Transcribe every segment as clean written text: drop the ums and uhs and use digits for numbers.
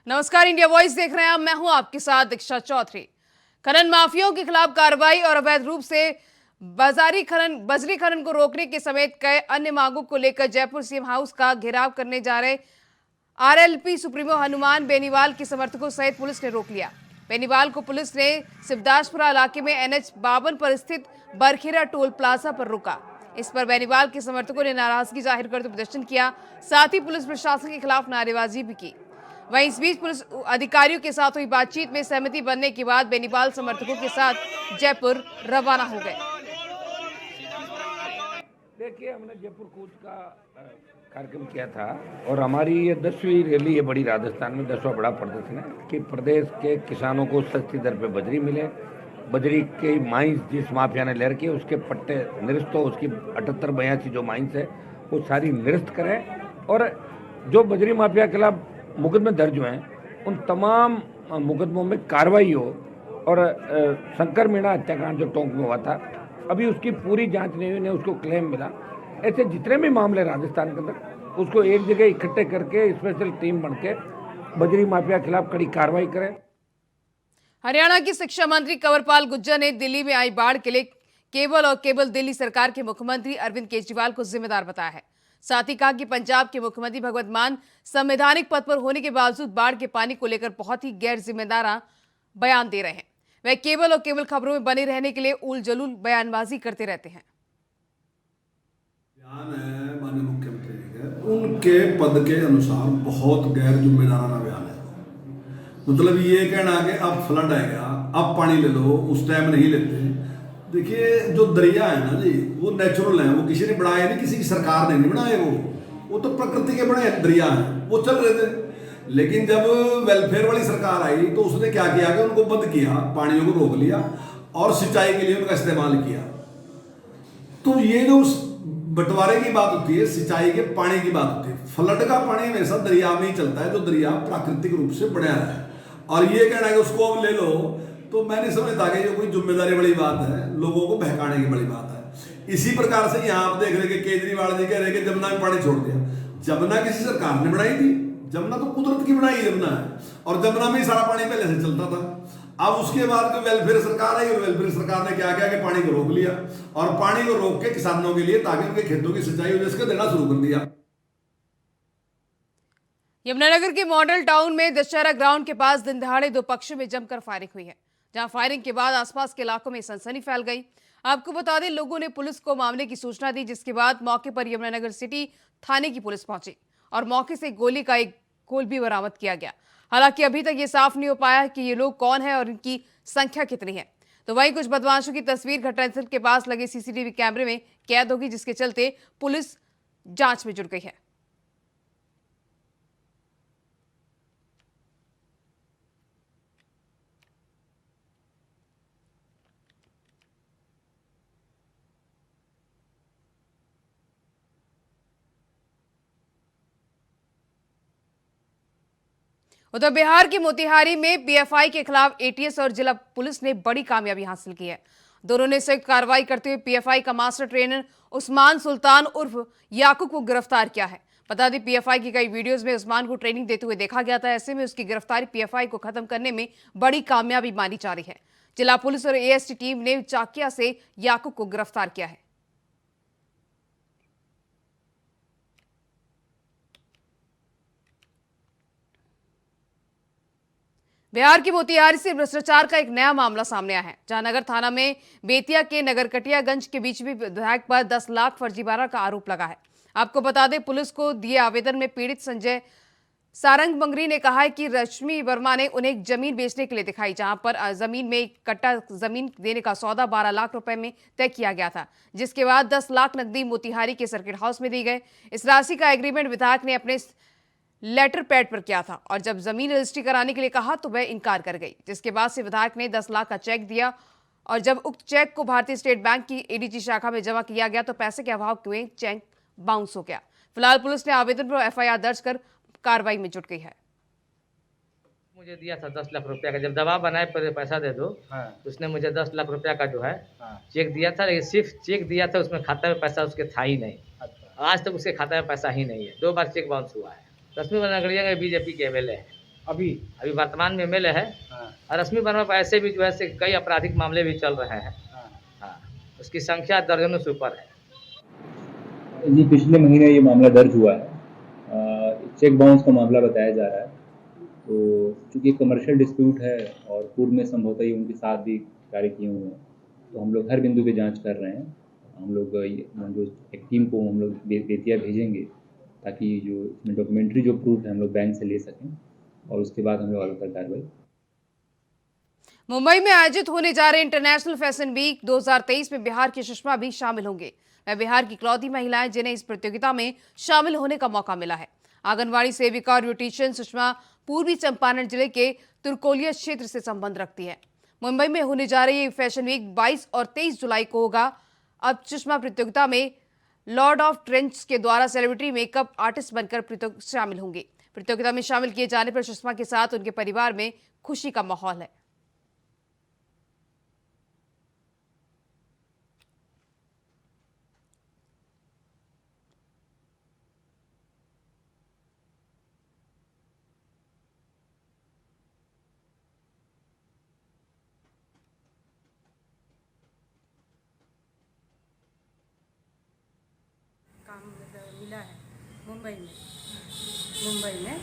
नमस्कार, India voice देख रहे हैं आप। मैं हूं आपके साथ दीक्षा चौधरी। खनन माफियाओं के खिलाफ कार्रवाई और अवैध रूप से बजरी खनन को रोकने के समेत कई अन्य मांगों को लेकर जयपुर सीएम हाउस का घेराव करने जा रहे आरएलपी सुप्रीमो हनुमान बेनीवाल के समर्थकों सहित पुलिस ने रोक लिया। बेनीवाल को पुलिस ने शिवदासपुरा इलाके में NH 52 पर स्थित बरखेरा टोल प्लाजा पर रोका। इस पर बेनीवाल के समर्थकों ने नाराजगी जाहिर करते प्रदर्शन किया, साथ ही पुलिस प्रशासन के खिलाफ नारेबाजी भी की। वहीं इस बीच पुलिस अधिकारियों के साथ हुई बातचीत में सहमति बनने के बाद बेनीवाल समर्थकों के साथ जयपुर रवाना हो गए। देखिए, हमने जयपुर कूच का कार्यक्रम किया था और हमारी ये 10वीं रैली है बड़ी, राजस्थान में 10वां बड़ा प्रदर्शन है कि प्रदेश के किसानों को सस्ती दर पे बजरी मिले। बजरी के माइंस जिस माफिया ने ले रखी है उसके पट्टे निरस्त हो, उसकी 78-82 जो माइंस है वो सारी निरस्त करें और जो बजरी माफिया के खिलाफ मुकदमे दर्ज हुए हैं उन तमाम मुकदमों में कार्रवाई हो। और शंकर मीणा हत्याकांड जो टोंक में हुआ था, अभी उसकी पूरी जांच नहीं हुई, ने उसको क्लेम मिला। ऐसे जितने भी मामले राजस्थान के अंदर उसको एक जगह इकट्ठे करके स्पेशल टीम बन के बजरी माफिया के खिलाफ कड़ी कार्रवाई करें। हरियाणा की शिक्षा मंत्री कंवरपाल गुर्जर ने दिल्ली में आई बाढ़ के लिए केवल दिल्ली सरकार के मुख्यमंत्री अरविंद केजरीवाल को जिम्मेदार बताया है। साथ ही कहा कि पंजाब के मुख्यमंत्री भगवंत मान संवैधानिक पद पर होने के बावजूद बाढ़ के पानी को लेकर बहुत ही गैर जिम्मेदार बयान दे रहे हैं। वे केवल खबरों में बने रहने के लिए उल जलूल बयानबाजी करते रहते हैं। बयान है माननीय मुख्यमंत्री जी के, उनके पद के अनुसार बहुत गैर जिम्मेदाराना बयान है। मतलब ये कहना कि अब फ्लड आएगा, अब पानी ले लो, उस टाइम नहीं लेते। देखिए, जो दरिया है ना जी, वो नेचुरल है, वो किसी ने बनाए नहीं, किसी की सरकार ने नहीं बनाए, वो तो प्रकृति के बने दरिया हैं, वो चल रहे थे। लेकिन जब वेलफेयर वाली सरकार आई तो उसने क्या किया कि उनको बंद किया, पानियों को रोक लिया और सिंचाई के लिए उनका इस्तेमाल किया। तो ये जो बंटवारे की बात होती है, सिंचाई के पानी की बात होती है, फ्लड का पानी हमेशा दरिया में ही चलता है, जो दरिया प्राकृतिक रूप से बना है। और ये कहना है कि उसको अब ले लो, तो मैं नहीं समझता कि ये कोई जिम्मेदारी वाली बात है, लोगों को बहकाने की बड़ी बात है। इसी प्रकार से यहाँ आप देख रहे कि केजरीवाल जी कह रहे कि जमुना में पानी छोड़ दिया। जमुना किसी सरकार ने बनाई थी? जमुना तो कुदरत की बनाई जमुना है और जमुना में ही सारा पानी पहले से चलता था। अब उसके बाद जो वेलफेयर सरकार आई, वेलफेयर सरकार ने क्या किया कि पानी को रोक लिया और पानी को रोक के किसानों के लिए, ताकि उनके खेतों की सिंचाई हो सके, देना शुरू कर दिया। यमुनानगर के मॉडल टाउन में दशहरा ग्राउंड के पास दिन दहाड़े दो पक्षों में जमकर फायरिंग हुई है, जहां फायरिंग के बाद आसपास के इलाकों में सनसनी फैल गई। आपको बता दें, लोगों ने पुलिस को मामले की सूचना दी, जिसके बाद मौके पर यमुनानगर सिटी थाने की पुलिस पहुंची और मौके से गोली का एक गोल भी बरामद किया गया। हालांकि अभी तक ये साफ नहीं हो पाया कि ये लोग कौन है और इनकी संख्या कितनी है। तो वहीं कुछ बदमाशों की तस्वीर घटनास्थल के पास लगे CCTV कैमरे में कैद होगी, जिसके चलते पुलिस जांच में जुट गई है। उधर बिहार के मोतिहारी में PFI के खिलाफ ATS और जिला पुलिस ने बड़ी कामयाबी हासिल की है। दोनों ने संयुक्त कार्रवाई करते हुए PFI का मास्टर ट्रेनर उस्मान सुल्तान उर्फ याकूब को गिरफ्तार किया है। बता दें, PFI की कई वीडियोस में उस्मान को ट्रेनिंग देते हुए देखा गया था। ऐसे में उसकी गिरफ्तारी PFI को खत्म करने में बड़ी कामयाबी मानी जा रही है। जिला पुलिस और AST टीम ने चाकिया से याकूब को गिरफ्तार किया है। बिहार के मोतिहारी से भ्रष्टाचार का एक नया मामला सामने आया है, जहां नगर थाना में बेतिया के नगरकटियागंज के बीच भी विधायक पर 10 लाख फर्जीवाड़ा का आरोप लगा है। आपको बता दें, पुलिस को दिए आवेदन में पीड़ित संजय सारंग बंगरी ने कहा है कि रश्मि वर्मा ने उन्हें एक जमीन बेचने के लिए दिखाई, जहां पर जमीन में एक कट्टा जमीन देने का सौदा 12 लाख रुपए में तय किया गया था, जिसके बाद 10 लाख नकदी मोतिहारी के सर्किट हाउस में दी गए। इस राशि का एग्रीमेंट विधायक ने अपने लेटर पैड पर किया था और जब जमीन रजिस्ट्री कराने के लिए कहा तो वह इनकार कर गई, जिसके बाद से विधायक ने 10 लाख का चेक दिया और जब उक्त चेक को भारतीय स्टेट बैंक की ADG शाखा में जमा किया गया तो पैसे के अभाव में चेक बाउंस हो गया। फिलहाल पुलिस ने आवेदन पर FIR दर्ज कर कार्रवाई में जुट गई है। मुझे दिया था 10 लाख रुपया का, जब दबाव बनाए पर पैसा दे दो, तो उसने मुझे 10 लाख रुपया का जो है चेक दिया था, लेकिन सिर्फ चेक दिया था, उसमें खाता में पैसा उसके था ही नहीं। आज तक उसके खाता में पैसा ही नहीं है। 2 बार चेक बाउंस हुआ है। रश्मि वर्मा नगरिया का BJP के MLA है। अभी अभी वर्तमान में एमएलए है। हाँ और रश्मि वर्मा पर ऐसे भी जो है से कई आपराधिक मामले भी चल रहे हैं। हाँ हाँ, उसकी संख्या दर्जनों से ऊपर है। जी पिछले महीने ये मामला दर्ज हुआ है। चेक बाउंस का मामला बताया जा रहा है। तो चूँकि कमर्शियल डिस्प्यूट है और पूर्व में संभवतः ही उनके साथ भी कार्य किए हुए हैं, तो हम लोग हर बिंदु पे जांच कर रहे हैं। हम लोग जो एक टीम को हम लोग बेतिया भेजेंगे ताकि जो इसमें डॉक्यूमेंट्री जो प्रूफ है हम लोग बैंक से ले सकें और उसके बाद हम लोग आगे पर कार्रवाई। मुंबई में आयोजित होने जा रहे इंटरनेशनल फैशन वीक 2023 में बिहार की सुषमा भी शामिल होंगे। वह बिहार की इकलौती महिला है जिन्हें इस प्रतियोगिता में शामिल होने का मौका मिला है। आंगनवाड़ी सेविका और ब्यूटिशियन सुषमा पूर्वी चंपारण जिले के तुर्कोलिया क्षेत्र से संबंध रखती है। मुंबई में होने जा रही फैशन वीक 22 और 23 जुलाई को होगा। अब सुषमा प्रतियोगिता में लॉर्ड ऑफ ट्रेंड्स के द्वारा सेलिब्रिटी मेकअप आर्टिस्ट बनकर शामिल होंगे। प्रतियोगिता में शामिल किए जाने पर सुषमा के साथ उनके परिवार में खुशी का माहौल है। काम मिला है मुंबई में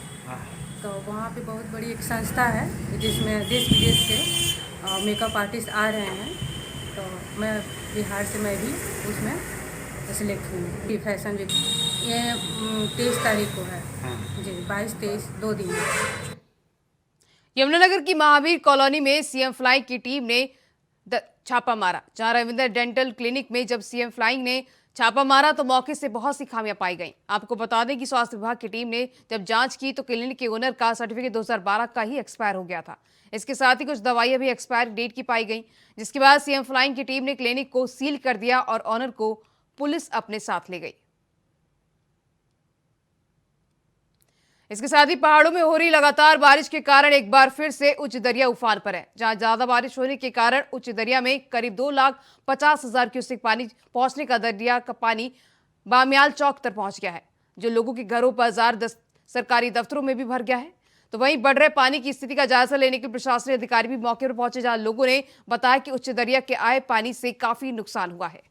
तो वहाँ पे बहुत बड़ी एक संस्था है जिसमें देश विदेश से मेकअप आर्टिस्ट आ रहे हैं। तो मैं बिहार से मैं भी उसमें सिलेक्ट हुई। फैशन वीक ये 23 तारीख को है जी, 22-23 2 दिन। यमुनानगर की महावीर कॉलोनी में सीएम फ्लाइंग की टीम ने छापा मारा। जहां रविंद्र डेंटल क्लिनिक में जब सीएम फ्लाइंग ने छापा मारा तो मौके से बहुत सी खामियां पाई गईं। आपको बता दें कि स्वास्थ्य विभाग की टीम ने जब जांच की तो क्लिनिक के ओनर का सर्टिफिकेट 2012 का ही एक्सपायर हो गया था। इसके साथ ही कुछ दवाइयां भी एक्सपायर डेट की पाई गईं, जिसके बाद सीएम फ्लाइंग की टीम ने क्लिनिक को सील कर दिया और ऑनर को पुलिस अपने साथ ले गई। इसके साथ ही पहाड़ों में हो रही लगातार बारिश के कारण एक बार फिर से उच्च दरिया उफान पर है। जहां ज्यादा बारिश होने के कारण उच्च दरिया में करीब 2,50,000 क्यूसेक पानी पहुंचने का दरिया का पानी बामियाल चौक तक पहुंच गया है, जो लोगों के घरों, बाजार, सरकारी दफ्तरों में भी भर गया है। तो वहीं बढ़ रहे पानी की स्थिति का जायजा लेने के लिए प्रशासनिक अधिकारी भी मौके पर पहुंचे, जहां लोगों ने बताया कि उच्च दरिया के आए पानी से काफी नुकसान हुआ है।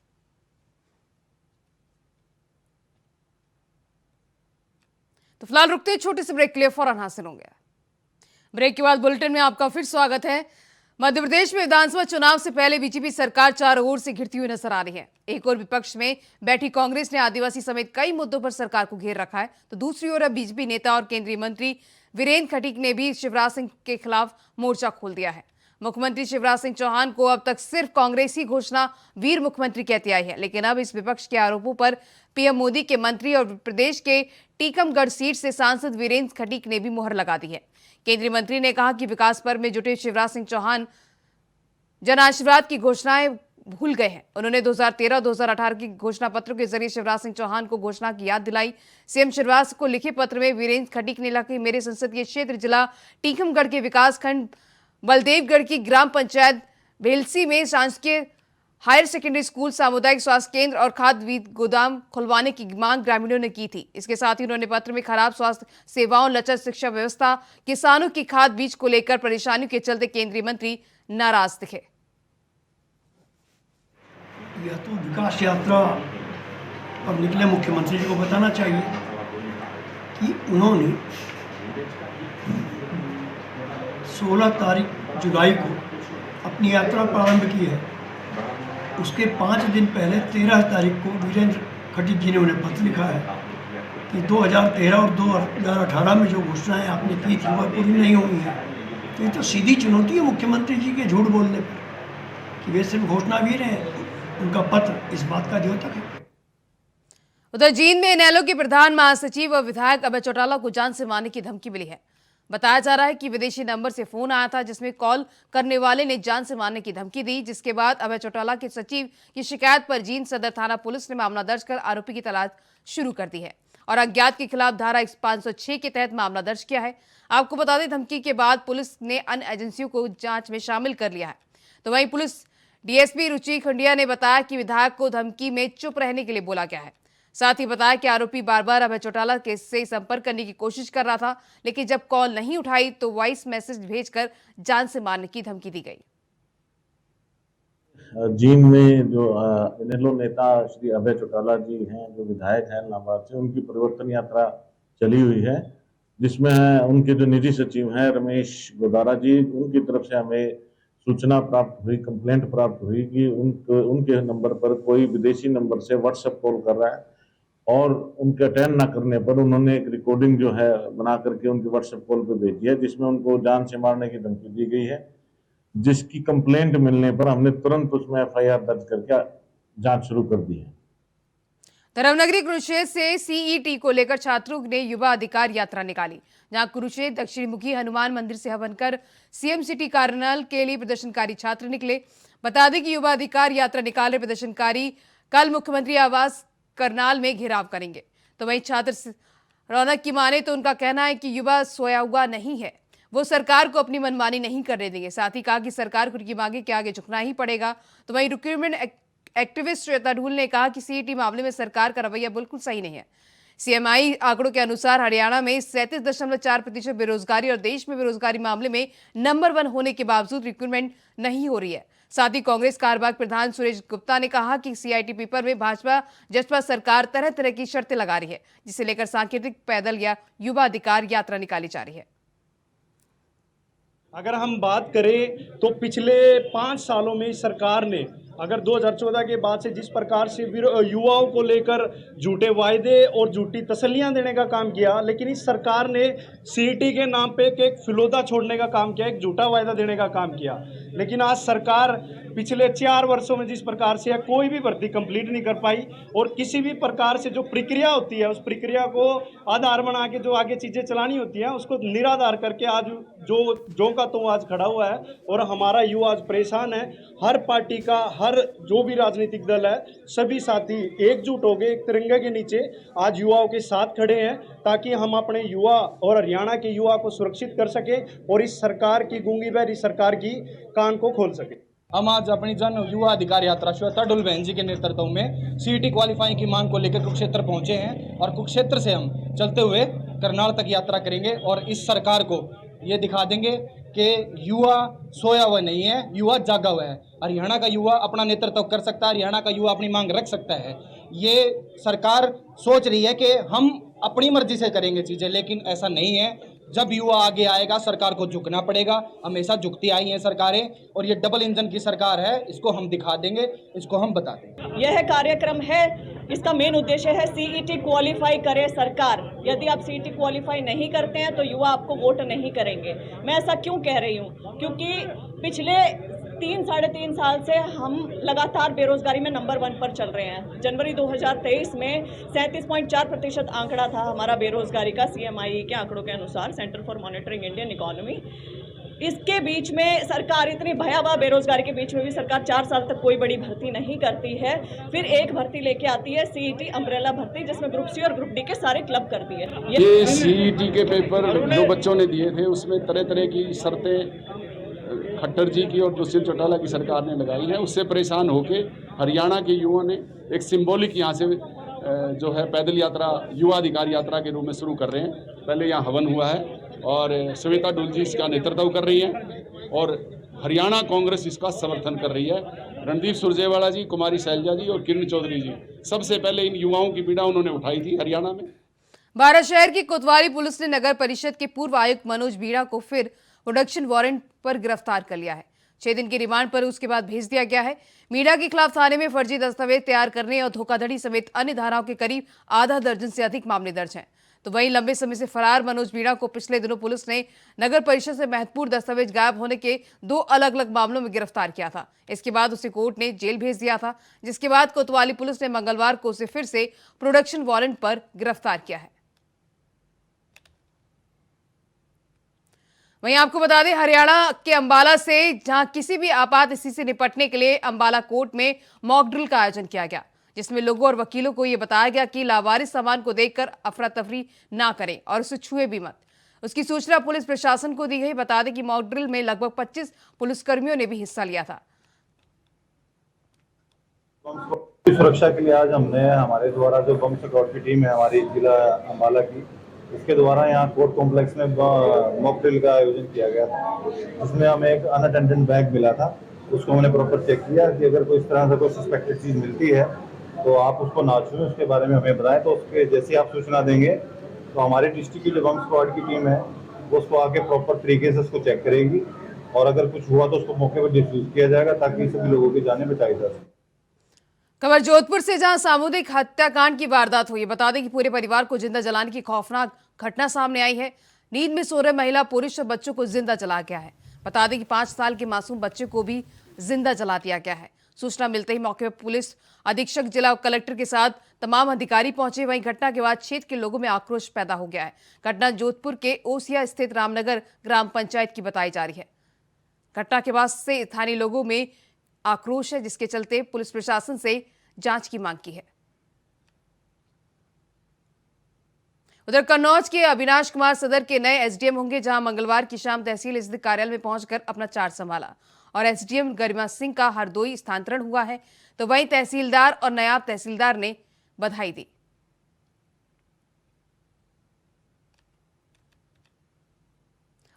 तो फिलहाल रुकते हैं छोटे से ब्रेक के लिए, फौरन हासिल होंगे। ब्रेक के बाद बुलेटिन में आपका फिर स्वागत है। मध्य प्रदेश में विधानसभा चुनाव से पहले बीजेपी सरकार चारों ओर से घिरती हुई नजर आ रही है। एक ओर विपक्ष में बैठी कांग्रेस ने आदिवासी समेत कई मुद्दों पर सरकार को घेर रखा है, तो दूसरी ओर अब बीजेपी नेता और केंद्रीय मंत्री वीरेंद्र खटीक ने भी शिवराज सिंह के खिलाफ मोर्चा खोल दिया है। मुख्यमंत्री शिवराज सिंह चौहान को अब तक सिर्फ कांग्रेस ही घोषणा वीर मुख्यमंत्री कहती आई है, लेकिन अब इस विपक्ष के आरोपों पर पीएम मोदी के मंत्री और प्रदेश के टीकमगढ़ सीट से सांसद वीरेंद्र खटीक ने भी मुहर लगा दी है। केंद्रीय मंत्री ने कहा कि विकास पर्व में जुटे शिवराज सिंह चौहान जन आशीर्वाद की घोषणाएं भूल गए हैं। उन्होंने 2013-2018 की घोषणा पत्र के जरिए शिवराज सिंह चौहान को घोषणा की याद दिलाई। सीएम शिवराज को लिखे पत्र में वीरेंद्र खटीक ने लिखा कि मेरे संसदीय क्षेत्र जिला टीकमगढ़ के विकासखंड बलदेवगढ़ की ग्राम पंचायत भेलसी में शासकीय हायर सेकेंडरी स्कूल, सामुदायिक स्वास्थ्य केंद्र और खाद्य गोदाम खुलवाने की मांग ग्रामीणों ने की थी। इसके साथ ही उन्होंने पत्र में खराब स्वास्थ्य सेवाओं, लचर शिक्षा व्यवस्था, किसानों की खाद बीज को लेकर परेशानियों के चलते केंद्रीय मंत्री नाराज दिखे। यह तो विकास यात्रा पर निकले मुख्यमंत्री जी को बताना चाहिए कि उन्होंने 16 तारीख जुलाई को अपनी यात्रा प्रारंभ की है। उसके 5 दिन पहले 13 तारीख को वीरेंद्र खटीक जी ने उन्हें पत्र लिखा है कि 2013 और 2018 में जो घोषणाएं आपने की थी वह पूरी नहीं हुई हैं। तो ये तो सीधी चुनौती है मुख्यमंत्री जी के झूठ बोलने पर कि वे सिर्फ घोषणावीर हैं। उनका पत्र इस बात का द्योतक है। उधर जींद में इनेलो के प्रधान महासचिव और विधायक अभय चौटाला को जान से मारने की धमकी मिली है। बताया जा रहा है कि विदेशी नंबर से फोन आया था, जिसमें कॉल करने वाले ने जान से मारने की धमकी दी, जिसके बाद अभय चौटाला के सचिव की शिकायत पर जींद सदर थाना पुलिस ने मामला दर्ज कर आरोपी की तलाश शुरू कर दी है और अज्ञात के खिलाफ धारा 506 के तहत मामला दर्ज किया है। आपको बता दें, धमकी के बाद पुलिस ने अन्य एजेंसियों को जांच में शामिल कर लिया है। तो वहीं पुलिस डीएसपी रुचि खंडिया ने बताया कि विधायक को धमकी में चुप रहने के लिए बोला गया है। साथ ही बताया कि आरोपी बार बार अभय चौटाला के से संपर्क करने की कोशिश कर रहा था, लेकिन जब कॉल नहीं उठाई तो वॉइस मैसेज भेजकर जान से मारने की धमकी दी गई। जींद में जो इनेलो नेता श्री अभय चौटाला जी हैं, जो विधायक हैं इलाहाबाद से, उनकी परिवर्तन यात्रा चली हुई है, जिसमें उनके जो निजी सचिव हैं रमेश गोदारा जी, उनकी तरफ से हमें सूचना प्राप्त हुई, कंप्लेंट प्राप्त हुई कि उनके नंबर पर कोई विदेशी नंबर से व्हाट्सएप कॉल कर रहा है और उनके अटेंड ना करने पर उन्होंने एक रिकॉर्डिंग जो है बना करके उनके व्हाट्सएप कॉल पर भेजी है, जिसमें उनको जान से मारने की धमकी दी गई है, जिसकी कंप्लेंट मिलने पर हमने तुरंत उसमें एफआईआर दर्ज करके जांच शुरू कर दी है। धर्मनगरी कुरुक्षेत्र से सीईटी को लेकर छात्रों ने युवा अधिकार यात्रा निकाली, जहां कुरुक्षेत्र दक्षिणमुखी हनुमान मंदिर से बनकर सीएम सिटी कार्यालय के लिए प्रदर्शनकारी छात्र निकले। बता दें कि युवा अधिकार यात्रा निकाले प्रदर्शनकारी कल मुख्यमंत्री आवास करनाल में घेराव करेंगे। तो वहीं छात्र रौनक की माने तो उनका कहना है कि युवा सोया हुआ नहीं है, वो सरकार को अपनी मनमानी नहीं करने देंगे। साथ ही कहा कि सरकार को उनकी मांगे के आगे झुकना ही पड़ेगा। तो वहीं रिक्रूटमेंट एक्टिविस्ट श्वेता ढूल ने कहा कि सीईटी मामले में सरकार का रवैया बिल्कुल सही नहीं है। सीएमआई आंकड़ों के अनुसार हरियाणा में 37.4% बेरोजगारी और देश में बेरोजगारी मामले में नंबर 1 होने के बावजूद रिक्रूटमेंट नहीं हो रही है। साथ ही कांग्रेस कारबाग प्रधान सुरेश गुप्ता ने कहा कि सीआईटी पेपर में भाजपा जसपा सरकार तरह तरह की शर्तें लगा रही है, जिसे लेकर सांकेतिक पैदल या युवा अधिकार यात्रा निकाली जा रही है। अगर हम बात करें तो पिछले 5 सालों में सरकार ने अगर 2014 के बाद से जिस प्रकार से युवाओं को लेकर झूठे वायदे और झूठी तसल्लियां देने का काम किया, लेकिन इस सरकार ने सीईटी के नाम पे एक फिलौता छोड़ने का काम किया, एक झूठा वायदा देने का काम किया। लेकिन आज सरकार पिछले 4 वर्षों में जिस प्रकार से कोई भी भर्ती कंप्लीट नहीं कर पाई और किसी भी प्रकार से जो प्रक्रिया होती है उस प्रक्रिया को आधार बना के जो आगे चीज़ें चलानी होती हैं उसको निराधार करके आज जो का तो आज खड़ा हुआ है और हमारा युवा आज परेशान है। हर पार्टी का हर जो भी राजनीतिक दल है सभी साथी एकजुट हो गए एक तिरंगे के नीचे आज युवाओं के साथ खड़े हैं ताकि हम अपने युवा और हरियाणा के युवा को सुरक्षित कर सके और इस सरकार की गूंगी बहरी सरकार की कान को खोल सके। हम आज अपनी जन युवा अधिकार यात्रा श्वेता ढुल बहन जी के नेतृत्व में सीईटी क्वालिफाइंग की मांग को लेकर कुरुक्षेत्र पहुंचे हैं और कुरुक्षेत्र से हम चलते हुए करनाल तक यात्रा करेंगे और इस सरकार को ये दिखा देंगे कि युवा सोया हुआ नहीं है, युवा जागा हुआ है। हरियाणा का युवा अपना नेतृत्व कर सकता है, हरियाणा का युवा अपनी मांग रख सकता है। ये सरकार सोच रही है कि हम अपनी मर्जी से करेंगे चीज़ें, लेकिन ऐसा नहीं है। जब युवा आगे आएगा सरकार को झुकना पड़ेगा। हमेशा झुकती आई हैं सरकारें और ये डबल इंजन की सरकार है, इसको हम दिखा देंगे, इसको हम बता देंगे। यह कार्यक्रम है, इसका मेन उद्देश्य है सीईटी क्वालिफाई करे सरकार। यदि आप सीईटी क्वालिफाई नहीं करते हैं तो युवा आपको वोट नहीं करेंगे। मैं ऐसा क्यों कह रही हूँ? क्योंकि पिछले 3-3.5 साल से हम लगातार बेरोजगारी में नंबर 1 पर चल रहे हैं। जनवरी 2023 में 37.4% आंकड़ा था हमारा बेरोजगारी का, सीएमआई के आंकड़ों के अनुसार, centre for monitoring Indian economy. इसके बीच में सरकार इतनी भयावह बेरोजगारी के बीच में भी सरकार 4 साल तक कोई बड़ी भर्ती नहीं करती है। फिर एक भर्ती लेके आती है सीईटी अम्ब्रेला भर्ती, जिसमें ग्रुप सी और ग्रुप डी के सारे क्लब कर दिए। ये सीईटी के पेपर जो बच्चों ने दिए थे उसमें तरह तरह की शर्तें खट्टर जी की और दुष्यंत चौटाला की सरकार ने लगाई है। उससे परेशान होके हरियाणा के युवाओं ने एक सिंबॉलिक यहाँ से जो है पैदल यात्रा युवा अधिकार यात्रा के रूप में शुरू कर रहे हैं। पहले यहाँ हवन हुआ है और श्वेता ढुल जी इसका नेतृत्व कर रही हैं और हरियाणा कांग्रेस इसका समर्थन कर रही है। रणदीप सुरजेवाला जी, कुमारी शैलजा जी और किरण चौधरी जी सबसे पहले इन युवाओं की पीड़ा उन्होंने उठाई थी हरियाणा में। भारत शहर की कोतवाली पुलिस ने नगर परिषद के पूर्व आयुक्त मनोज बीड़ा को फिर प्रोडक्शन वारंट पर गिरफ्तार कर लिया है। 6 दिन की रिमांड पर उसके बाद भेज दिया गया है। मीणा के खिलाफ थाने में फर्जी दस्तावेज तैयार करने और धोखाधड़ी समेत अन्य धाराओं के करीब आधा दर्जन से अधिक मामले दर्ज हैं। तो वहीं लंबे समय से फरार मनोज बीड़ा को पिछले दिनों पुलिस ने नगर परिषद से महत्वपूर्ण दस्तावेज गायब होने के 2 अलग अलग मामलों में गिरफ्तार किया था। इसके बाद उसे कोर्ट ने जेल भेज दिया था, जिसके बाद कोतवाली पुलिस ने मंगलवार को उसे फिर से प्रोडक्शन वारंट पर गिरफ्तार किया है। वहीं आपको बता दें, हरियाणा के अंबाला से जहां किसी भी आपात स्थिति से निपटने के लिए अंबाला कोर्ट में मॉक ड्रिल का आयोजन किया गया, जिसमें लोगों और वकीलों को यह बताया गया कि लावारिस सामान को देखकर अफरा तफरी ना करें और उसे छुए भी मत। उसकी सूचना पुलिस प्रशासन को दी गई। बता दें कि मॉक ड्रिल में लगभग 25 पुलिसकर्मियों ने भी हिस्सा लिया था। सुरक्षा के लिए आज हमने हमारे द्वारा जो बम स्क्वाड की टीम है हमारी जिला अम्बाला की, इसके द्वारा यहाँ कोर्ट कॉम्प्लेक्स में मॉक ड्रिल का आयोजन किया गया था, जिसमें हमें एक अनअटेंडेड बैग मिला था। उसको हमने प्रॉपर चेक किया कि अगर कोई इस तरह से कोई सस्पेक्टेड चीज़ मिलती है तो आप उसको ना छुएं, उसके बारे में हमें बताएं। तो उसके जैसे आप सूचना देंगे तो हमारी डिस्ट्रिक्ट की जो बम स्क्वाड की टीम है वो उसको आके प्रॉपर तरीके से उसको चेक करेगी और अगर कुछ हुआ तो उसको मौके पर डिफ्यूज किया जाएगा ताकि सभी लोगों की जानें बचाई जा सके। खबर जोधपुर से, जहां सामूहिक हत्याकांड की वारदात हुई है। बता दें कि पूरे परिवार को जिंदा जलाने की खौफनाक घटना सामने आई है। नींद में सो रहे महिला, पुरुष और बच्चों को जिंदा जला गया है। बता दें कि 5 साल के मासूम बच्चे को भी जिंदा जला दिया गया है। सूचना मिलते ही मौके पर पुलिस अधीक्षक, जिला कलेक्टर के साथ तमाम अधिकारी पहुंचे। वहीं घटना के बाद क्षेत्र के लोगों में आक्रोश पैदा हो गया है। घटना जोधपुर के ओसिया स्थित रामनगर ग्राम पंचायत की बताई जा रही है। घटना के बाद से स्थानीय लोगों में आक्रोश है, जिसके चलते पुलिस प्रशासन से जांच की मांग की है। उधर कन्नौज के अविनाश कुमार सदर के नए एसडीएम होंगे, जहां मंगलवार की शाम तहसील स्थित कार्यालय में पहुंचकर अपना चार्ज संभाला और एसडीएम गरिमा सिंह का हरदोई स्थानांतरण हुआ है। तो वहीं तहसीलदार और नायब तहसीलदार ने बधाई दी।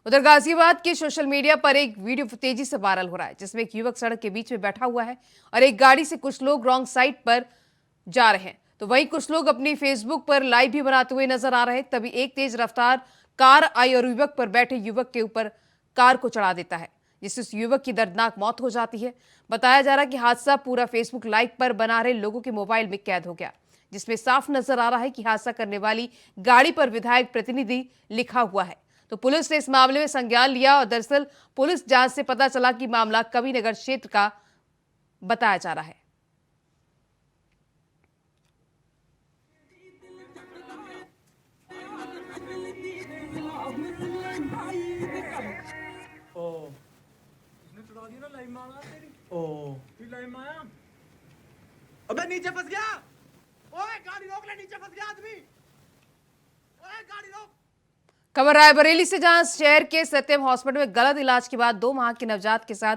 उधर गाजियाबाद के सोशल मीडिया पर एक वीडियो तेजी से वायरल हो रहा है, जिसमें एक युवक सड़क के बीच में बैठा हुआ है और एक गाड़ी से कुछ लोग रॉन्ग साइड पर जा रहे हैं। तो वहीं कुछ लोग अपनी फेसबुक पर लाइव भी बनाते हुए नजर आ रहे हैं। तभी एक तेज रफ्तार कार आई और युवक पर बैठे युवक के ऊपर कार को चढ़ा देता है, जिससे उस युवक की दर्दनाक मौत हो जाती है। बताया जा रहा है कि हादसा पूरा फेसबुक लाइव पर बना रहे लोगों के मोबाइल में कैद हो गया, जिसमें साफ नजर आ रहा है कि हादसा करने वाली गाड़ी पर विधायक प्रतिनिधि लिखा हुआ है। तो पुलिस ने इस मामले में संज्ञान लिया और दरअसल पुलिस जांच से पता चला कि मामला कविनगर क्षेत्र का बताया जा रहा है। अबे नीचे फंस गया, ओए गाड़ी रोक ले, नीचे फंस गया आदमी, ओए गाड़ी रोक। खबर रायबरेली से, जहां शहर के सत्यम हॉस्पिटल में गलत इलाज के बाद 2 माह के नवजात के साथ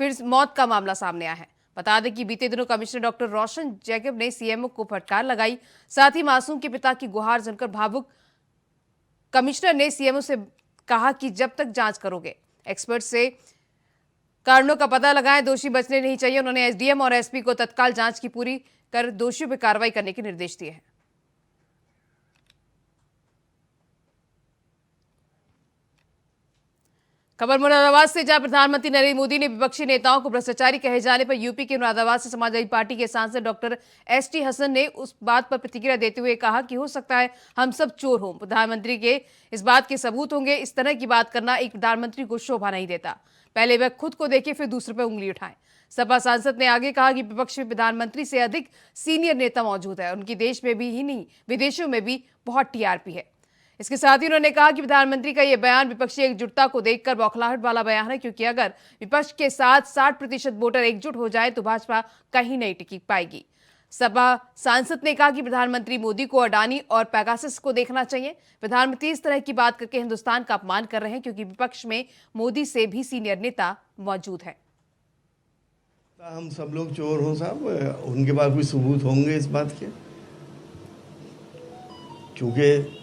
फिर मौत का मामला सामने आया है। बता दें कि बीते दिनों कमिश्नर डॉक्टर रोशन जैकब ने सीएमओ को फटकार लगाई। साथ ही मासूम के पिता की गुहार सुनकर भावुक कमिश्नर ने सीएमओ से कहा कि जब तक जांच करोगे, एक्सपर्ट से कारणों का पता लगाएं, दोषी बचने नहीं चाहिए। उन्होंने एसडीएम और एसपी को तत्काल जांच की पूरी कर दोषियों पर कार्रवाई करने के निर्देश दिए हैं। खबर मुरादाबाद से, जहां प्रधानमंत्री नरेंद्र मोदी ने विपक्षी नेताओं को भ्रष्टाचारी कहे जाने पर यूपी के मुरादाबाद से समाजवादी पार्टी के सांसद डॉक्टर एसटी हसन ने उस बात पर प्रतिक्रिया देते हुए कहा कि हो सकता है हम सब चोर हों, प्रधानमंत्री के इस बात के सबूत होंगे। इस तरह की बात करना एक प्रधानमंत्री को शोभा नहीं देता। पहले वह खुद को देखे, फिर दूसरे पर उंगली उठाएं। सपा सांसद ने आगे कहा कि विपक्ष में प्रधानमंत्री से अधिक सीनियर नेता मौजूद है। उनकी देश में भी ही नहीं, विदेशों में भी बहुत टीआरपी है। इसके साथ ही उन्होंने कहा कि प्रधानमंत्री का यह बयान विपक्षी एकजुटता को देखकर बौखलाहट वाला बयान है, क्योंकि अगर विपक्ष के साथ 60% वोटर एकजुट हो जाए तो भाजपा कहीं नहीं टिक पाएगी। सपा सांसद ने कहा कि प्रधानमंत्री मोदी को अडानी और पेगासस को देखना चाहिए। प्रधानमंत्री इस तरह की बात करके हिंदुस्तान का अपमान कर रहे हैं, क्योंकि विपक्ष में मोदी से भी सीनियर नेता मौजूद है। हम सब लोग चोर हों साहब, उनके पास कोई सबूत होंगे इस बात के? क्योंकि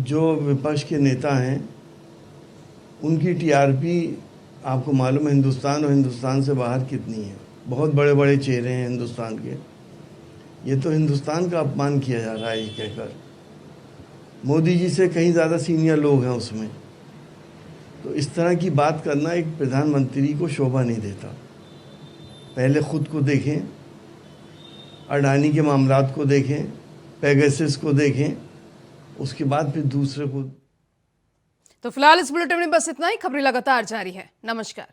जो विपक्ष के नेता हैं उनकी टीआरपी आपको मालूम है हिंदुस्तान और हिंदुस्तान से बाहर कितनी है। बहुत बड़े बड़े चेहरे हैं हिंदुस्तान के। ये तो हिंदुस्तान का अपमान किया जा रहा है ये कहकर। मोदी जी से कहीं ज़्यादा सीनियर लोग हैं उसमें। तो इस तरह की बात करना एक प्रधानमंत्री को शोभा नहीं देता। पहले खुद को देखें, अडानी के मामलात को देखें, पेगासस को देखें, उसके बाद फिर दूसरे को। तो फिलहाल इस बुलेटिन में बस इतना ही। खबरें लगातार जारी है। नमस्कार।